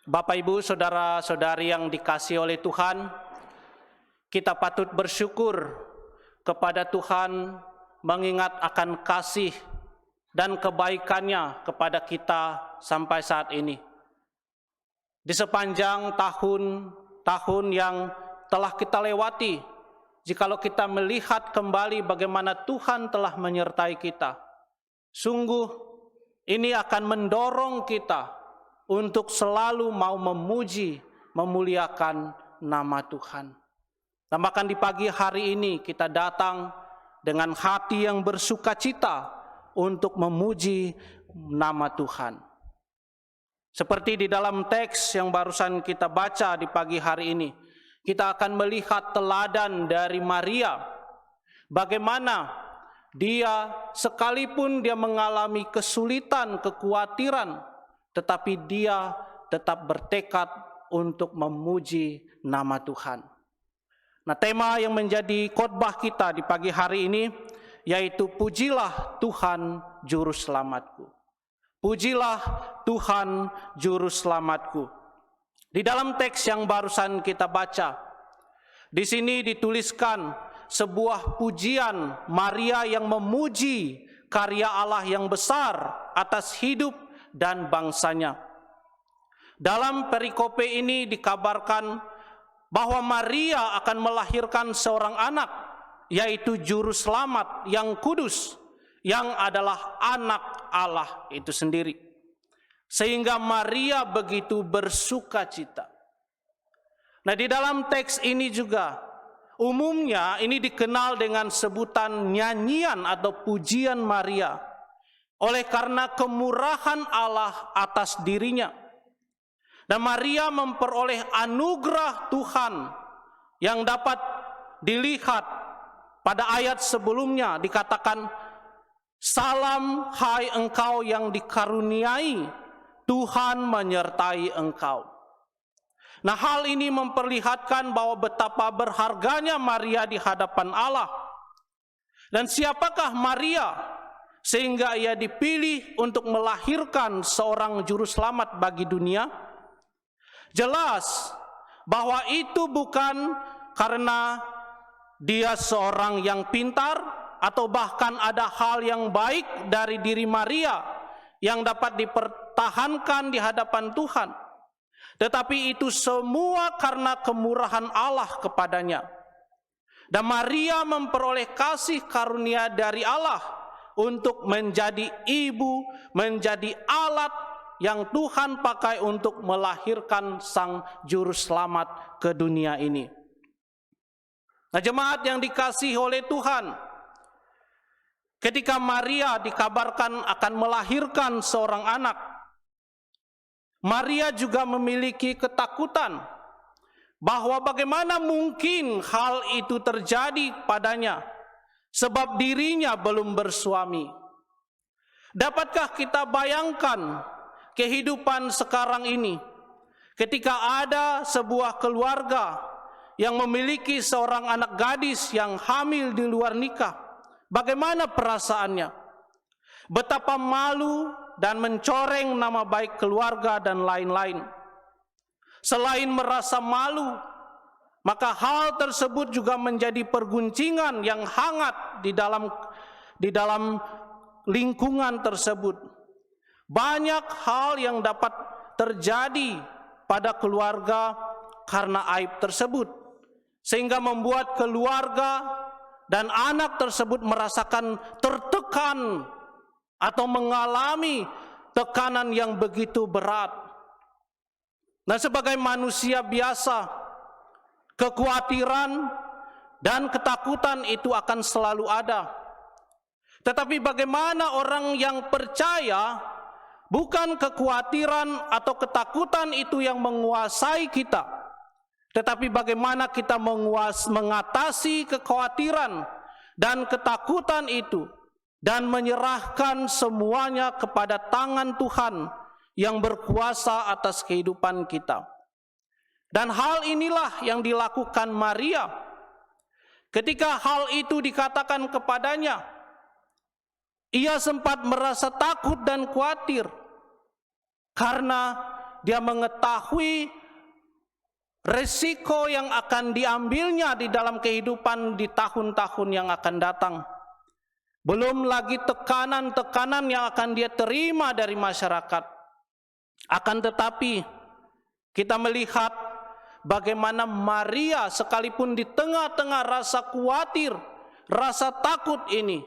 Bapak, Ibu, saudara-saudari yang dikasihi oleh Tuhan, kita patut bersyukur kepada Tuhan mengingat akan kasih dan kebaikannya kepada kita sampai saat ini. Di sepanjang tahun yang telah kita lewati, jikalau kita melihat kembali bagaimana Tuhan telah menyertai kita, sungguh ini akan mendorong kita untuk selalu mau memuji, memuliakan nama Tuhan. Dan bahkan di pagi hari ini kita datang dengan hati yang bersukacita untuk memuji nama Tuhan. Seperti di dalam teks yang barusan kita baca di pagi hari ini, kita akan melihat teladan dari Maria. Bagaimana dia sekalipun dia mengalami kesulitan, kekhawatiran, tetapi dia tetap bertekad untuk memuji nama Tuhan. Nah, tema yang menjadi khotbah kita di pagi hari ini yaitu pujilah Tuhan juru selamatku. Pujilah Tuhan juru selamatku. Di dalam teks yang barusan kita baca, di sini dituliskan sebuah pujian Maria yang memuji karya Allah yang besar atas hidup dan bangsanya. Dalam perikope ini dikabarkan bahwa Maria akan melahirkan seorang anak, yaitu juru selamat yang kudus, yang adalah anak Allah itu sendiri. Sehingga Maria begitu bersukacita. Nah, di dalam teks ini juga umumnya ini dikenal dengan sebutan nyanyian atau pujian Maria, oleh karena kemurahan Allah atas dirinya. Dan Maria memperoleh anugerah Tuhan yang dapat dilihat pada ayat sebelumnya dikatakan, "Salam hai engkau yang dikaruniai, Tuhan menyertai engkau." Nah, hal ini memperlihatkan bahwa betapa berharganya Maria di hadapan Allah. Dan siapakah Maria sehingga ia dipilih untuk melahirkan seorang juru selamat bagi dunia? Jelas bahwa itu bukan karena dia seorang yang pintar atau bahkan ada hal yang baik dari diri Maria yang dapat dipertahankan di hadapan Tuhan. Tetapi itu semua karena kemurahan Allah kepadanya. Dan Maria memperoleh kasih karunia dari Allah untuk menjadi ibu, menjadi alat yang Tuhan pakai untuk melahirkan sang juru selamat ke dunia ini. Nah, jemaat yang dikasihi oleh Tuhan, ketika Maria dikabarkan akan melahirkan seorang anak, Maria juga memiliki ketakutan bahwa bagaimana mungkin hal itu terjadi padanya, sebab dirinya belum bersuami. Dapatkah kita bayangkan kehidupan sekarang ini ketika ada sebuah keluarga yang memiliki seorang anak gadis yang hamil di luar nikah? Bagaimana perasaannya? Betapa malu dan mencoreng nama baik keluarga dan lain-lain. Selain merasa malu, maka hal tersebut juga menjadi perguncingan yang hangat di dalam lingkungan tersebut. Banyak hal yang dapat terjadi pada keluarga karena aib tersebut, sehingga membuat keluarga dan anak tersebut merasakan tertekan atau mengalami tekanan yang begitu berat. Nah, sebagai manusia biasa, kekhawatiran dan ketakutan itu akan selalu ada. Tetapi bagaimana orang yang percaya, bukan kekhawatiran atau ketakutan itu yang menguasai kita, tetapi bagaimana kita mengatasi kekhawatiran dan ketakutan itu dan menyerahkan semuanya kepada tangan Tuhan yang berkuasa atas kehidupan kita. Dan hal inilah yang dilakukan Maria. Ketika hal itu dikatakan kepadanya, ia sempat merasa takut dan khawatir karena dia mengetahui resiko yang akan diambilnya di dalam kehidupan di tahun-tahun yang akan datang. Belum lagi tekanan-tekanan yang akan dia terima dari masyarakat. Akan tetapi kita melihat bagaimana Maria sekalipun di tengah-tengah rasa khawatir, rasa takut ini,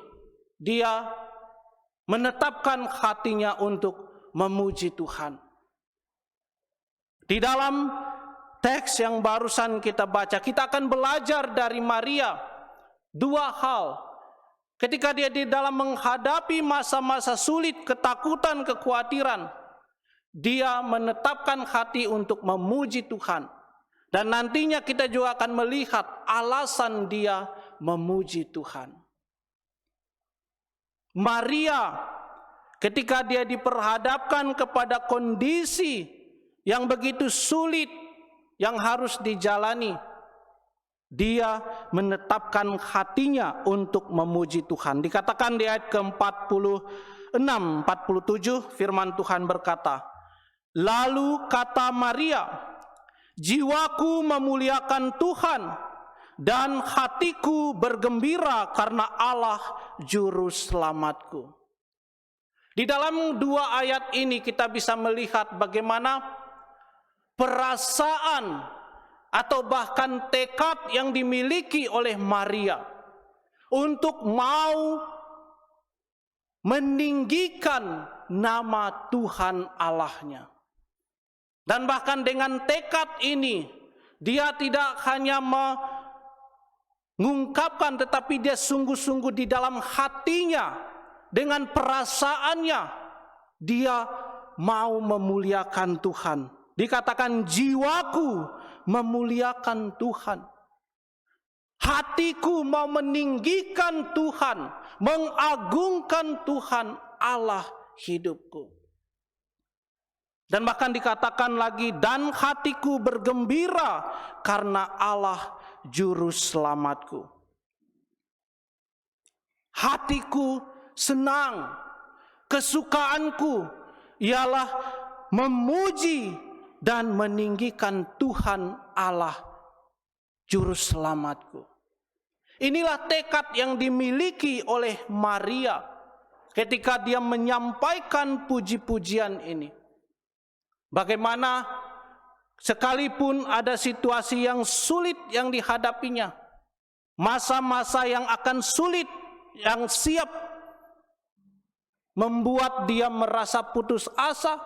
dia menetapkan hatinya untuk memuji Tuhan. Di dalam teks yang barusan kita baca, kita akan belajar dari Maria dua hal. Ketika dia di dalam menghadapi masa-masa sulit, ketakutan, kekhawatiran, dia menetapkan hati untuk memuji Tuhan. Dan nantinya kita juga akan melihat alasan dia memuji Tuhan. Maria, ketika dia diperhadapkan kepada kondisi yang begitu sulit yang harus dijalani, dia menetapkan hatinya untuk memuji Tuhan. Dikatakan di ayat ke-46, 47 firman Tuhan berkata, "Lalu kata Maria, jiwaku memuliakan Tuhan dan hatiku bergembira karena Allah juru selamatku." Di dalam dua ayat ini kita bisa melihat bagaimana perasaan atau bahkan tekad yang dimiliki oleh Maria untuk mau meninggikan nama Tuhan Allahnya. Dan bahkan dengan tekad ini, dia tidak hanya mengungkapkan, tetapi dia sungguh-sungguh di dalam hatinya, dengan perasaannya, dia mau memuliakan Tuhan. Dikatakan jiwaku memuliakan Tuhan. Hatiku mau meninggikan Tuhan, mengagungkan Tuhan Allah hidupku. Dan bahkan dikatakan lagi, dan hatiku bergembira karena Allah juru selamatku. Hatiku senang, kesukaanku ialah memuji dan meninggikan Tuhan Allah juru selamatku. Inilah tekad yang dimiliki oleh Maria ketika dia menyampaikan puji-pujian ini. Bagaimana sekalipun ada situasi yang sulit yang dihadapinya, masa-masa yang akan sulit yang siap membuat dia merasa putus asa,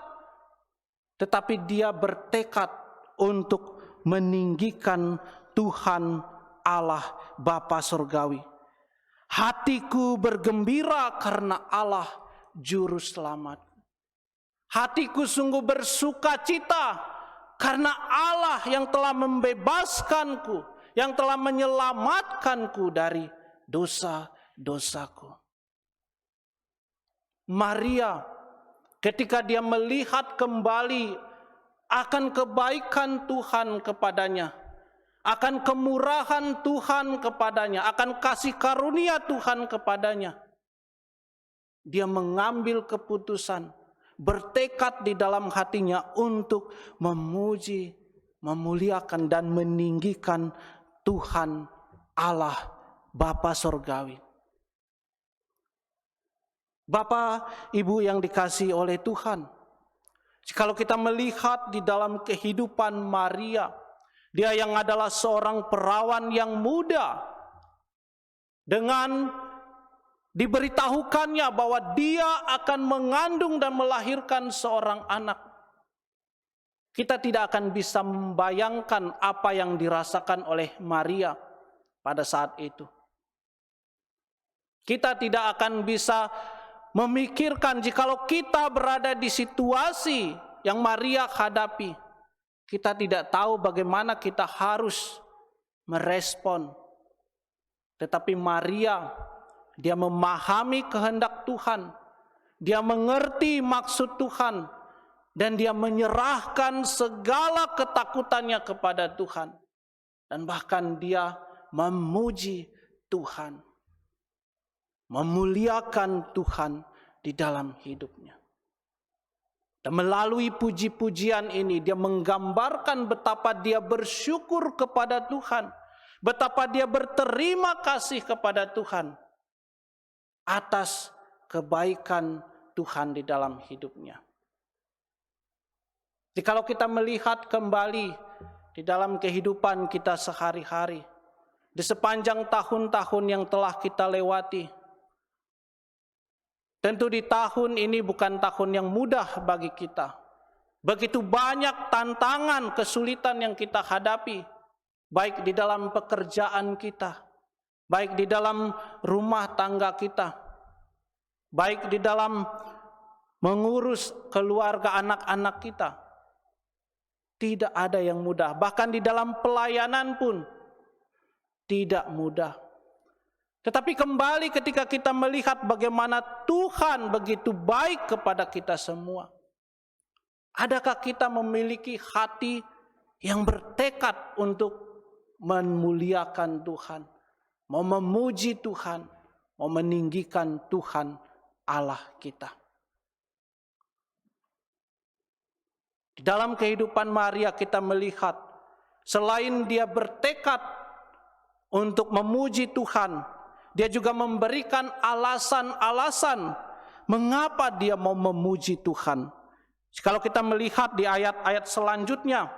tetapi dia bertekad untuk meninggikan Tuhan Allah Bapa Surgawi. Hatiku bergembira karena Allah juru selamat. Hatiku sungguh bersuka cita karena Allah yang telah membebaskanku, yang telah menyelamatkanku dari dosa-dosaku. Maria, ketika dia melihat kembali akan kebaikan Tuhan kepadanya, akan kemurahan Tuhan kepadanya, akan kasih karunia Tuhan kepadanya, dia mengambil keputusan, bertekad di dalam hatinya untuk memuji, memuliakan dan meninggikan Tuhan Allah Bapa Surgawi. Bapak, Ibu yang dikasihi oleh Tuhan, kalau kita melihat di dalam kehidupan Maria, dia yang adalah seorang perawan yang muda, dengan diberitahukannya bahwa dia akan mengandung dan melahirkan seorang anak, kita tidak akan bisa membayangkan apa yang dirasakan oleh Maria pada saat itu. Kita tidak akan bisa memikirkan jikalau kita berada di situasi yang Maria hadapi, kita tidak tahu bagaimana kita harus merespon. Tetapi Maria, dia memahami kehendak Tuhan, dia mengerti maksud Tuhan, dan dia menyerahkan segala ketakutannya kepada Tuhan. Dan bahkan dia memuji Tuhan, memuliakan Tuhan di dalam hidupnya. Dan melalui puji-pujian ini dia menggambarkan betapa dia bersyukur kepada Tuhan, betapa dia berterima kasih kepada Tuhan atas kebaikan Tuhan di dalam hidupnya. Jadi kalau kita melihat kembali di dalam kehidupan kita sehari-hari, di sepanjang tahun-tahun yang telah kita lewati, tentu di tahun ini bukan tahun yang mudah bagi kita. Begitu banyak tantangan, kesulitan yang kita hadapi, baik di dalam pekerjaan kita, baik di dalam rumah tangga kita, baik di dalam mengurus keluarga anak-anak kita. Tidak ada yang mudah, bahkan di dalam pelayanan pun tidak mudah. Tetapi kembali ketika kita melihat bagaimana Tuhan begitu baik kepada kita semua, adakah kita memiliki hati yang bertekad untuk memuliakan Tuhan, mau memuji Tuhan, mau meninggikan Tuhan Allah kita? Di dalam kehidupan Maria kita melihat, selain dia bertekad untuk memuji Tuhan, dia juga memberikan alasan-alasan mengapa dia mau memuji Tuhan. Kalau kita melihat di ayat-ayat selanjutnya,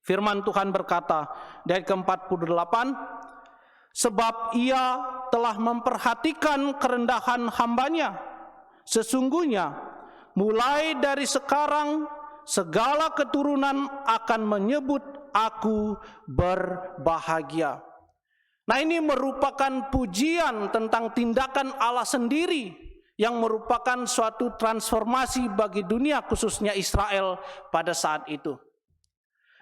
firman Tuhan berkata di ayat ke-48, sebab ia telah memperhatikan kerendahan hambanya. Sesungguhnya mulai dari sekarang segala keturunan akan menyebut aku berbahagia. Nah, ini merupakan pujian tentang tindakan Allah sendiri yang merupakan suatu transformasi bagi dunia, khususnya Israel pada saat itu.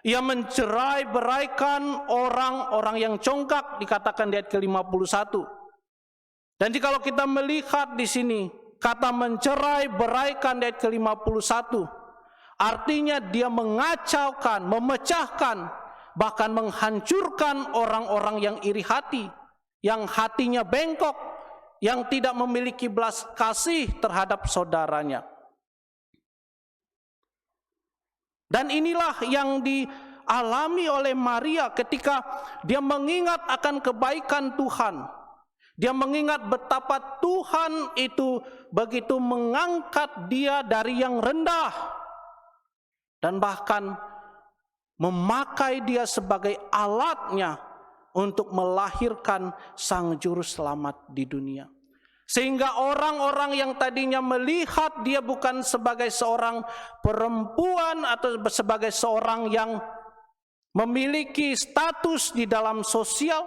Ia mencerai-beraikan orang-orang yang congkak, dikatakan di ayat ke-51. Dan jikalau kita melihat di sini kata mencerai-beraikan di ayat ke-51, artinya dia mengacaukan, memecahkan, bahkan menghancurkan orang-orang yang iri hati, yang hatinya bengkok, yang tidak memiliki belas kasih terhadap saudaranya. Dan inilah yang dialami oleh Maria ketika dia mengingat akan kebaikan Tuhan. Dia mengingat betapa Tuhan itu begitu mengangkat dia dari yang rendah, dan bahkan memakai dia sebagai alatnya untuk melahirkan sang juru selamat di dunia. Sehingga orang-orang yang tadinya melihat dia bukan sebagai seorang perempuan atau sebagai seorang yang memiliki status di dalam sosial,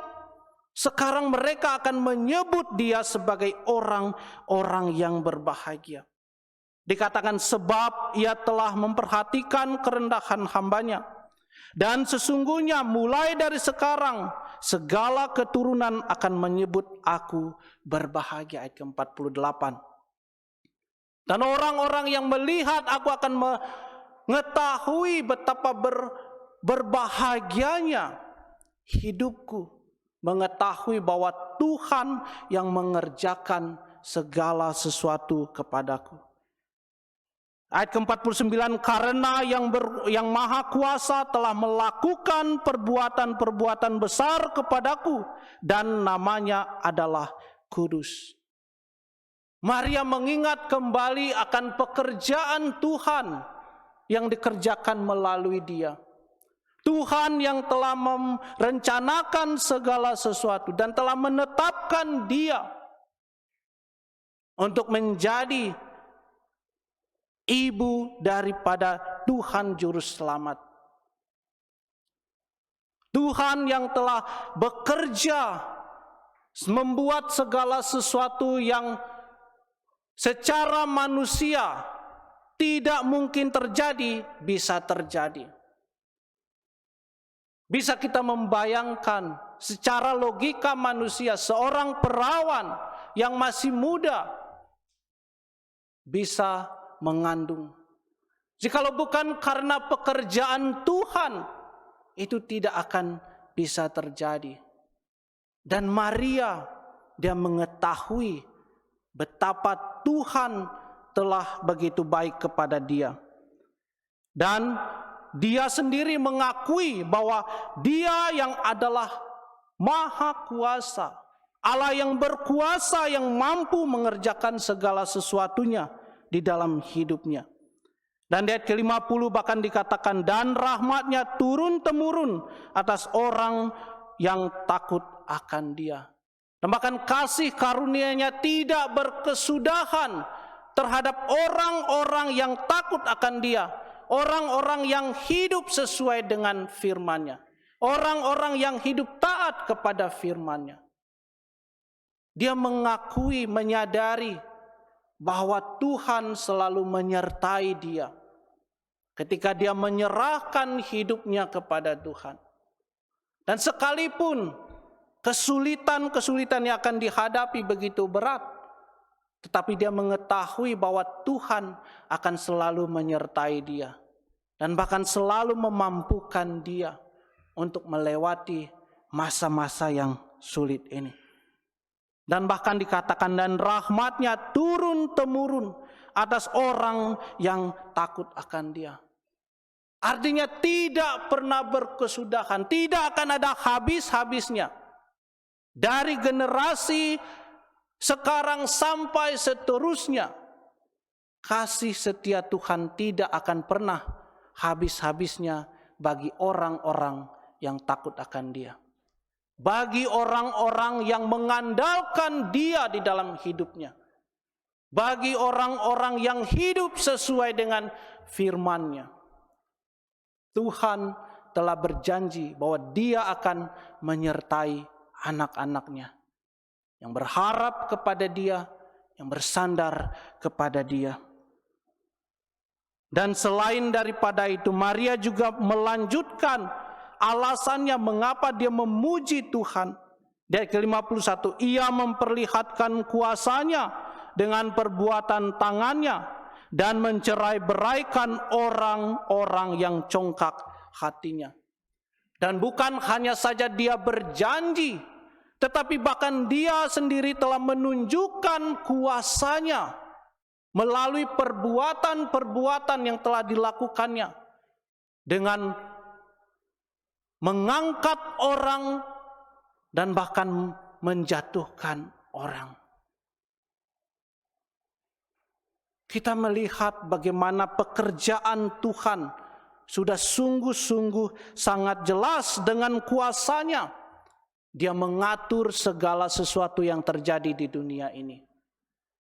sekarang mereka akan menyebut dia sebagai orang-orang yang berbahagia. Dikatakan sebab ia telah memperhatikan kerendahan hambanya. Dan sesungguhnya mulai dari sekarang segala keturunan akan menyebut aku berbahagia. Ayat ke-48. Dan orang-orang yang melihat aku akan mengetahui betapa berbahagianya hidupku, mengetahui bahwa Tuhan yang mengerjakan segala sesuatu kepadaku. Ayat ke-49, karena yang maha kuasa telah melakukan perbuatan-perbuatan besar kepadaku dan namanya adalah kudus. Maria mengingat kembali akan pekerjaan Tuhan yang dikerjakan melalui dia. Tuhan yang telah merencanakan segala sesuatu dan telah menetapkan dia untuk menjadi ibu daripada Tuhan Juru Selamat. Tuhan yang telah bekerja membuat segala sesuatu yang secara manusia tidak mungkin terjadi, bisa terjadi. Bisa kita membayangkan secara logika manusia, seorang perawan yang masih muda bisa mengandung. Jikalau bukan karena pekerjaan Tuhan, itu tidak akan bisa terjadi. Dan Maria, dia mengetahui betapa Tuhan telah begitu baik kepada dia. Dan dia sendiri mengakui bahwa dia yang adalah Maha Kuasa, Allah yang berkuasa, yang mampu mengerjakan segala sesuatunya di dalam hidupnya. Dan di ayat ke-50 bahkan dikatakan, dan rahmatnya turun-temurun atas orang yang takut akan dia. Dan bahkan kasih karunia-Nya tidak berkesudahan terhadap orang-orang yang takut akan dia, orang-orang yang hidup sesuai dengan firman-Nya, orang-orang yang hidup taat kepada firman-Nya. Dia mengakui, menyadari bahwa Tuhan selalu menyertai dia ketika dia menyerahkan hidupnya kepada Tuhan. Dan sekalipun kesulitan-kesulitan yang akan dihadapi begitu berat, tetapi dia mengetahui bahwa Tuhan akan selalu menyertai dia dan bahkan selalu memampukan dia untuk melewati masa-masa yang sulit ini. Dan bahkan dikatakan, dan rahmatnya turun-temurun atas orang yang takut akan dia. Artinya tidak pernah berkesudahan, tidak akan ada habis-habisnya. Dari generasi sekarang sampai seterusnya, kasih setia Tuhan tidak akan pernah habis-habisnya bagi orang-orang yang takut akan dia. Bagi orang-orang yang mengandalkan dia di dalam hidupnya. Bagi orang-orang yang hidup sesuai dengan firman-Nya. Tuhan telah berjanji bahwa dia akan menyertai anak-anak-Nya yang berharap kepada dia, yang bersandar kepada dia. Dan selain daripada itu, Maria juga melanjutkan alasannya mengapa dia memuji Tuhan. Di ayat ke-51, ia memperlihatkan kuasanya dengan perbuatan tangannya dan mencerai-beraikan orang-orang yang congkak hatinya. Dan bukan hanya saja dia berjanji, tetapi bahkan dia sendiri telah menunjukkan kuasanya melalui perbuatan-perbuatan yang telah dilakukannya dengan mengangkat orang dan bahkan menjatuhkan orang. Kita melihat bagaimana pekerjaan Tuhan sudah sungguh-sungguh sangat jelas dengan kuasa-Nya. Dia mengatur segala sesuatu yang terjadi di dunia ini.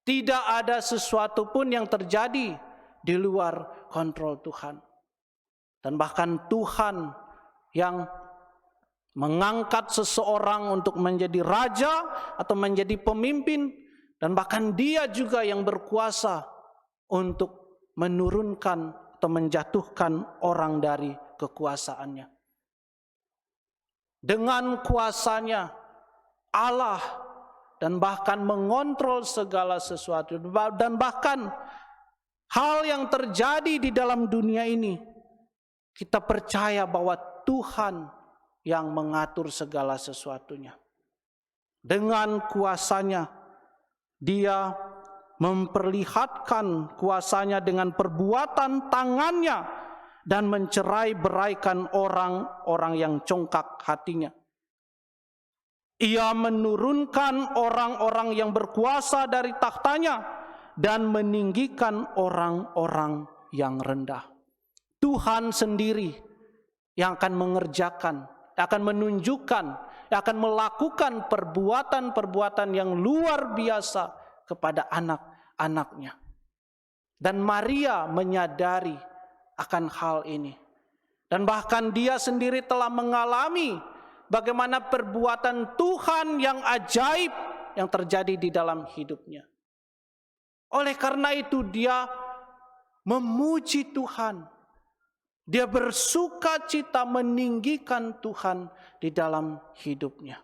Tidak ada sesuatu pun yang terjadi di luar kontrol Tuhan. Dan bahkan Tuhan yang mengangkat seseorang untuk menjadi raja atau menjadi pemimpin, dan bahkan dia juga yang berkuasa untuk menurunkan atau menjatuhkan orang dari kekuasaannya. Dengan kuasanya Allah dan bahkan mengontrol segala sesuatu, dan bahkan hal yang terjadi di dalam dunia ini, kita percaya bahwa Tuhan yang mengatur segala sesuatunya. Dengan kuasanya, dia memperlihatkan kuasanya dengan perbuatan tangannya dan mencerai-beraikan orang-orang yang congkak hatinya. Ia menurunkan orang-orang yang berkuasa dari tahtanya dan meninggikan orang-orang yang rendah. Tuhan sendiri yang akan mengerjakan, akan menunjukkan, akan melakukan perbuatan-perbuatan yang luar biasa kepada anak-anaknya. Dan Maria menyadari akan hal ini. Dan bahkan dia sendiri telah mengalami bagaimana perbuatan Tuhan yang ajaib yang terjadi di dalam hidupnya. Oleh karena itu dia memuji Tuhan. Dia bersuka cita meninggikan Tuhan di dalam hidupnya.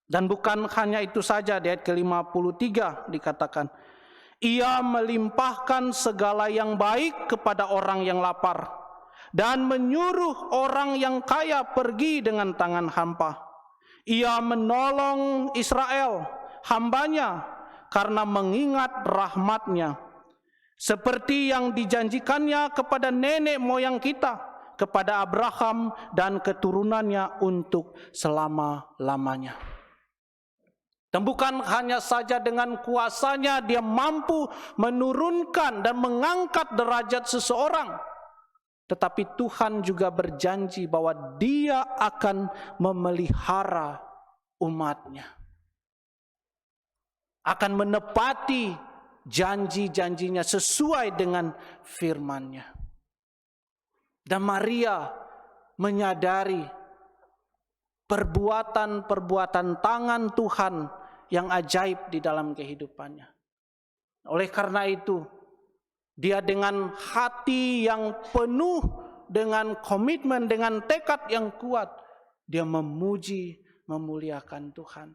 Dan bukan hanya itu saja, di ayat ke-53 dikatakan, ia melimpahkan segala yang baik kepada orang yang lapar dan menyuruh orang yang kaya pergi dengan tangan hampa. Ia menolong Israel, hambanya, karena mengingat rahmat-Nya, seperti yang dijanjikannya kepada nenek moyang kita, kepada Abraham dan keturunannya untuk selama-lamanya. Dan bukan hanya saja dengan kuasanya dia mampu menurunkan dan mengangkat derajat seseorang, tetapi Tuhan juga berjanji bahwa dia akan memelihara umatnya, akan menepati janji-janjinya sesuai dengan firman-Nya. Dan Maria menyadari perbuatan-perbuatan tangan Tuhan yang ajaib di dalam kehidupannya. Oleh karena itu, dia dengan hati yang penuh, dengan komitmen, dengan tekad yang kuat, dia memuji, memuliakan Tuhan.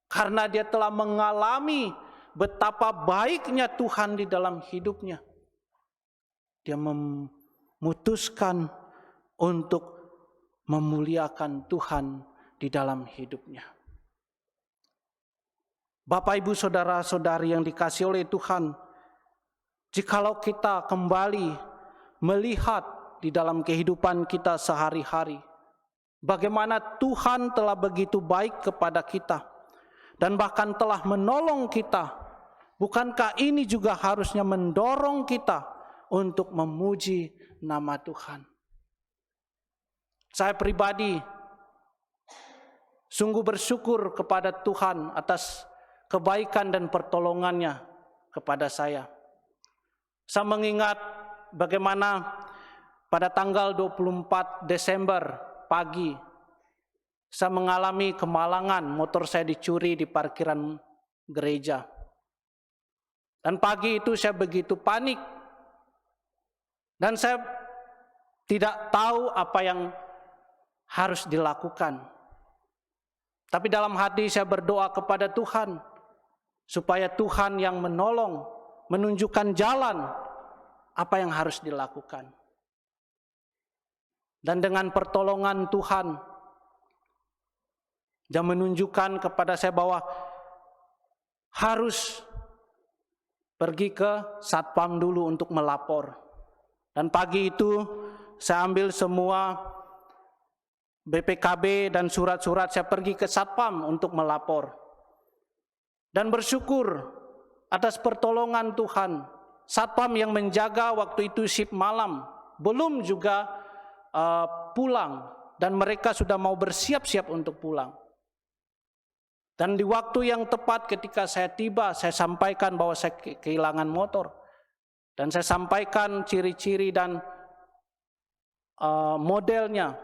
Karena dia telah mengalami betapa baiknya Tuhan di dalam hidupnya. Dia memutuskan untuk memuliakan Tuhan di dalam hidupnya. Bapak, Ibu, saudara-saudari yang dikasihi oleh Tuhan, jikalau kita kembali melihat di dalam kehidupan kita sehari-hari, bagaimana Tuhan telah begitu baik kepada kita, dan bahkan telah menolong kita, bukankah ini juga harusnya mendorong kita untuk memuji nama Tuhan? Saya pribadi sungguh bersyukur kepada Tuhan atas kebaikan dan pertolongannya kepada saya. Saya mengingat bagaimana pada tanggal 24 Desember pagi, saya mengalami kemalangan, motor saya dicuri di parkiran gereja. Dan pagi itu saya begitu panik. Dan saya tidak tahu apa yang harus dilakukan. Tapi dalam hati saya berdoa kepada Tuhan, supaya Tuhan yang menolong, menunjukkan jalan apa yang harus dilakukan. Dan dengan pertolongan Tuhan, dia menunjukkan kepada saya bahwa harus pergi ke Satpam dulu untuk melapor. Dan pagi itu saya ambil semua BPKB dan surat-surat, saya pergi ke Satpam untuk melapor. Dan bersyukur atas pertolongan Tuhan. Satpam yang menjaga waktu itu shift malam, belum juga pulang. Dan mereka sudah mau bersiap-siap untuk pulang. Dan di waktu yang tepat ketika saya tiba, saya sampaikan bahwa saya kehilangan motor. Dan saya sampaikan ciri-ciri dan modelnya.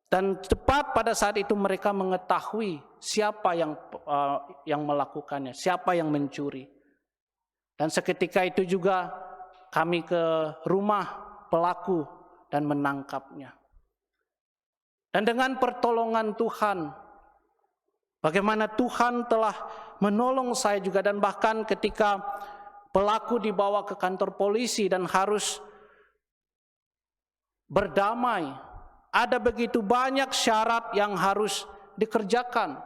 Dan tepat pada saat itu mereka mengetahui siapa yang melakukannya, siapa yang mencuri. Dan seketika itu juga kami ke rumah pelaku dan menangkapnya. Dan dengan pertolongan Tuhan, bagaimana Tuhan telah menolong saya juga, dan bahkan ketika pelaku dibawa ke kantor polisi dan harus berdamai, ada begitu banyak syarat yang harus dikerjakan.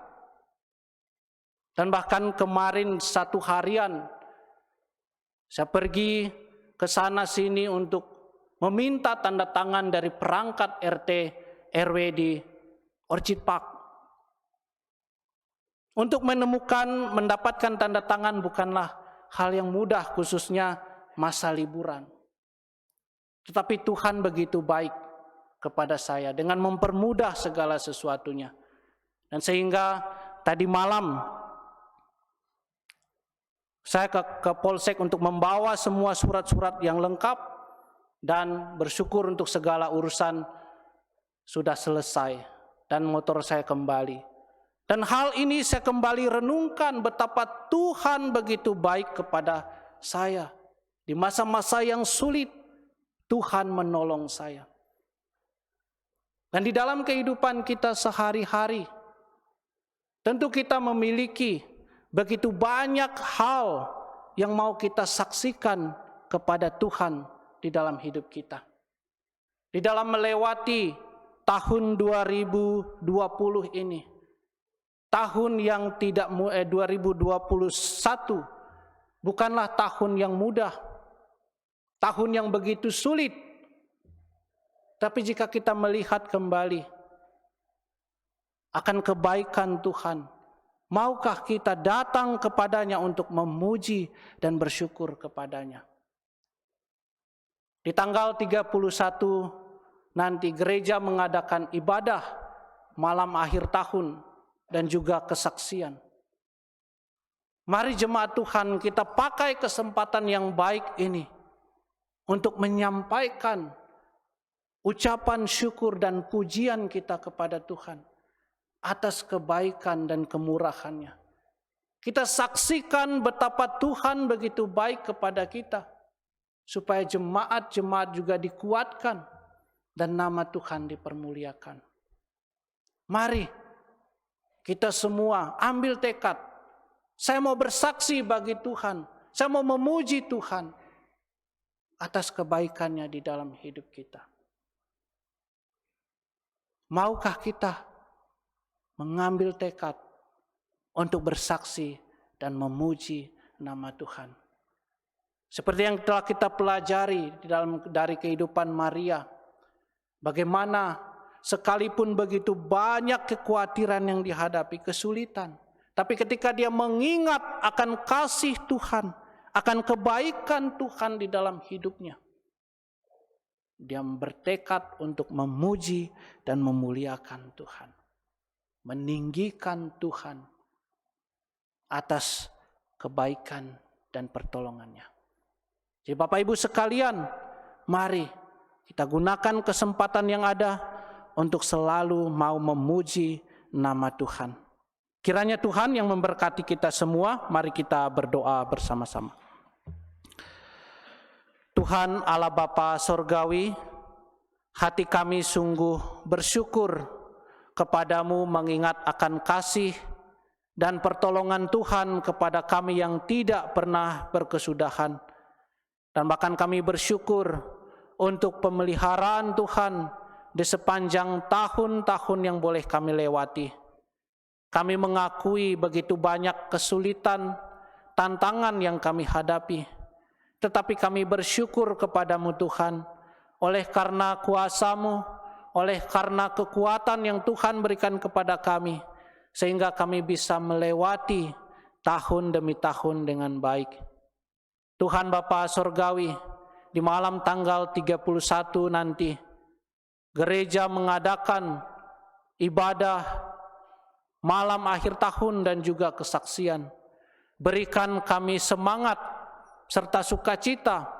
Dan bahkan kemarin satu harian, saya pergi ke sana sini untuk meminta tanda tangan dari perangkat RT RW di Orchid Park. Untuk mendapatkan tanda tangan bukanlah hal yang mudah, khususnya masa liburan. Tetapi Tuhan begitu baik kepada saya dengan mempermudah segala sesuatunya. Dan sehingga tadi malam saya ke Polsek untuk membawa semua surat-surat yang lengkap, dan bersyukur untuk segala urusan sudah selesai dan motor saya kembali. Dan hal ini saya kembali renungkan betapa Tuhan begitu baik kepada saya. Di masa-masa yang sulit Tuhan menolong saya. Dan di dalam kehidupan kita sehari-hari, tentu kita memiliki begitu banyak hal yang mau kita saksikan kepada Tuhan di dalam hidup kita. Di dalam melewati tahun 2020 ini, tahun yang tidak 2021 bukanlah tahun yang mudah, tahun yang begitu sulit. Tapi jika kita melihat kembali akan kebaikan Tuhan, maukah kita datang kepadanya untuk memuji dan bersyukur kepadanya? Di tanggal 31 nanti gereja mengadakan ibadah malam akhir tahun dan juga kesaksian. Mari jemaat Tuhan, kita pakai kesempatan yang baik ini untuk menyampaikan ucapan syukur dan pujian kita kepada Tuhan atas kebaikan dan kemurahan-Nya. Kita saksikan betapa Tuhan begitu baik kepada kita, supaya jemaat-jemaat juga dikuatkan dan nama Tuhan dipermuliakan. Mari kita semua ambil tekad, saya mau bersaksi bagi Tuhan, saya mau memuji Tuhan atas kebaikan-Nya di dalam hidup kita. Maukah kita mengambil tekad untuk bersaksi dan memuji nama Tuhan? Seperti yang telah kita pelajari dari kehidupan Maria, bagaimana sekalipun begitu banyak kekhawatiran yang dihadapi, kesulitan, tapi ketika dia mengingat akan kasih Tuhan, akan kebaikan Tuhan di dalam hidupnya, dia bertekad untuk memuji dan memuliakan Tuhan, meninggikan Tuhan atas kebaikan dan pertolongannya. Jadi Bapak Ibu sekalian, mari kita gunakan kesempatan yang ada untuk selalu mau memuji nama Tuhan. Kiranya Tuhan yang memberkati kita semua. Mari kita berdoa bersama-sama. Tuhan Allah Bapa Sorgawi, hati kami sungguh bersyukur kepadamu mengingat akan kasih dan pertolongan Tuhan kepada kami yang tidak pernah berkesudahan. Dan bahkan kami bersyukur untuk pemeliharaan Tuhan di sepanjang tahun-tahun yang boleh kami lewati. Kami mengakui begitu banyak kesulitan, tantangan yang kami hadapi. Tetapi kami bersyukur kepadamu Tuhan, oleh karena kuasa-Mu, oleh karena kekuatan yang Tuhan berikan kepada kami, sehingga kami bisa melewati tahun demi tahun dengan baik. Tuhan Bapa Sorgawi, di malam tanggal 31 nanti, gereja mengadakan ibadah malam akhir tahun dan juga kesaksian. Berikan kami semangat serta sukacita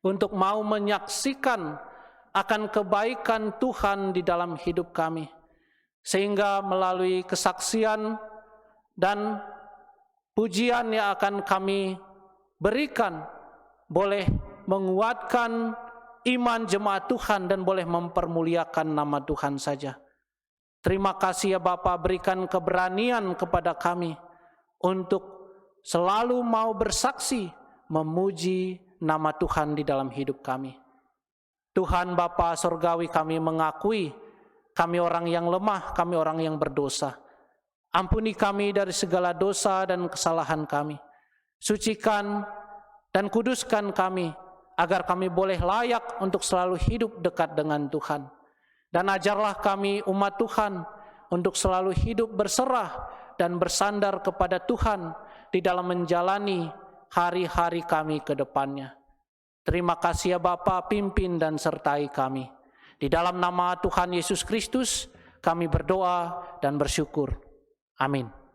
untuk mau menyaksikan akan kebaikan Tuhan di dalam hidup kami, sehingga melalui kesaksian dan pujian yang akan kami berikan boleh menguatkan iman jemaat Tuhan dan boleh mempermuliakan nama Tuhan saja. Terima kasih ya Bapa, berikan keberanian kepada kami untuk selalu mau bersaksi memuji nama Tuhan di dalam hidup kami. Tuhan Bapa Sorgawi, kami mengakui kami orang yang lemah, kami orang yang berdosa. Ampuni kami dari segala dosa dan kesalahan kami. Sucikan dan kuduskan kami agar kami boleh layak untuk selalu hidup dekat dengan Tuhan. Dan ajarlah kami umat Tuhan untuk selalu hidup berserah dan bersandar kepada Tuhan di dalam menjalani hari-hari kami ke depannya. Terima kasih ya Bapa, pimpin dan sertai kami. Di dalam nama Tuhan Yesus Kristus kami berdoa dan bersyukur. Amin.